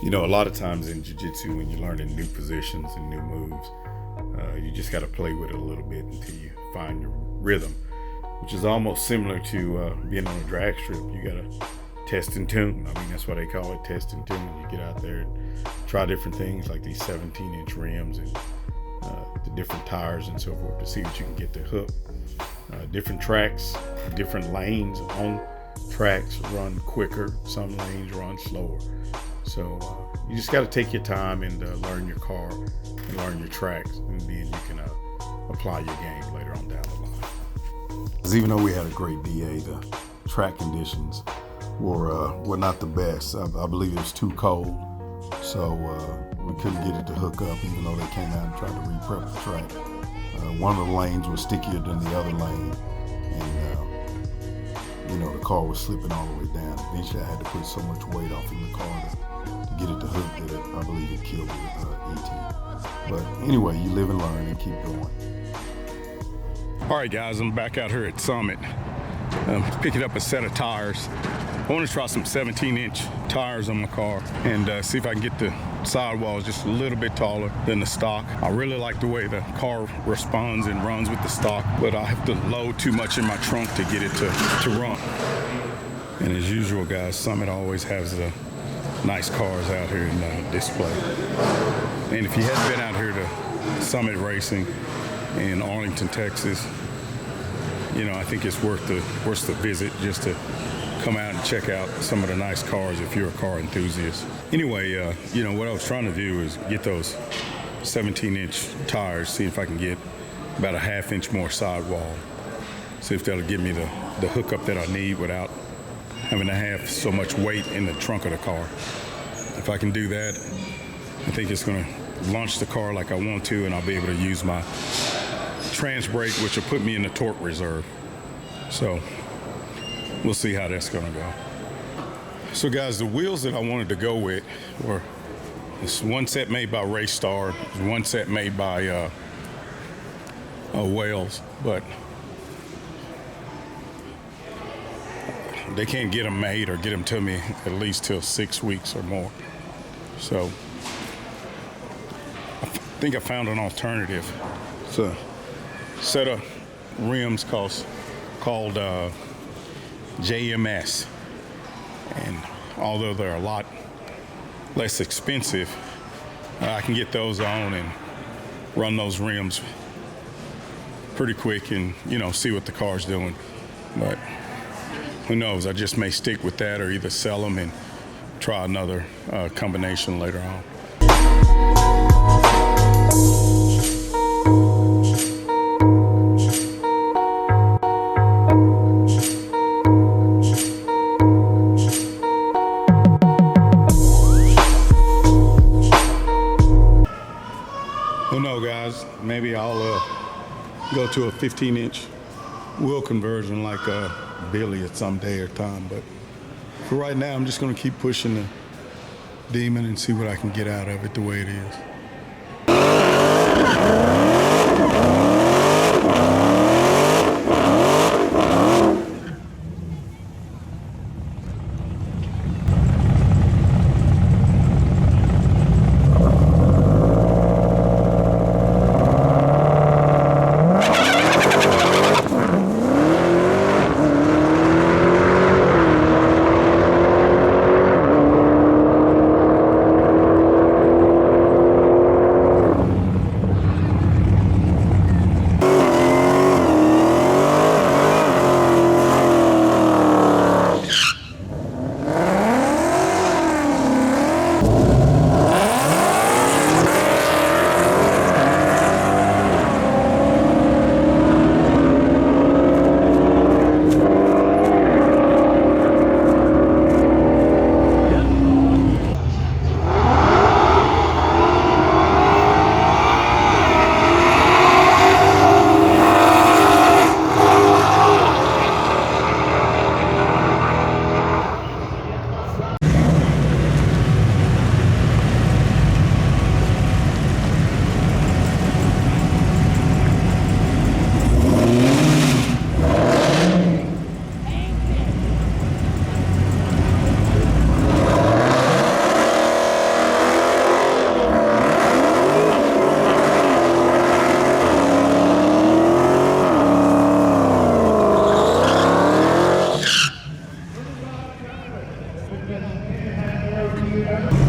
You know, a lot of times in jiu-jitsu, when you're learning new positions and new moves, you just got to play with it a little bit until you find your rhythm, which is almost similar to being on a drag strip. You got to test and tune. I mean, that's what they call it, test and tune. You get out there and try different things like these 17-inch rims and the different tires and so forth to see what you can get to hook. Different tracks, different lanes on tracks run quicker. Some lanes run slower. So you just got to take your time and learn your car and learn your tracks, and then you can apply your game later on down the line. Because even though we had a great DA, the track conditions were not the best. I believe it was too cold, so we couldn't get it to hook up, even though they came out and tried to re-prep the track. One of the lanes was stickier than the other lane, and the car was slipping all the way down. Eventually I had to put so much weight off in the car to get it to hook that I believe it killed the ET. But anyway, you live and learn and keep going. All right, guys, I'm back out here at Summit. I'm picking up a set of tires. I want to try some 17-inch tires on my car and see if I can get the sidewalls just a little bit taller than the stock. I really like the way the car responds and runs with the stock, but I have to load too much in my trunk to get it to run. And as usual, guys, Summit always has the nice cars out here in display. And if you hadn't been out here to Summit Racing in Arlington, Texas, I think it's worth the visit just to come out and check out some of the nice cars if you're a car enthusiast. Anyway, what I was trying to do is get those 17-inch tires, see if I can get about a half-inch more sidewall, see if that'll give me the hookup that I need without having to have so much weight in the trunk of the car. If I can do that, I think it's going to launch the car like I want to, and I'll be able to use my trans brake, which will put me in the torque reserve. So we'll see how that's going to go. So guys, the wheels that I wanted to go with were this one set made by Raystar, one set made by Wales, but they can't get them made or get them to me at least till 6 weeks or more. So I think I found an alternative. It's a set of rims called JMS. And although they're a lot less expensive, I can get those on and run those rims pretty quick and, see what the car's doing. But who knows? I just may stick with that or either sell them and try another combination later on. Who knows, guys? Maybe I'll go to a 15-inch wheel conversion like Billy at some day or time, but for right now I'm just going to keep pushing the Demon and see what I can get out of it the way it is. Thank you.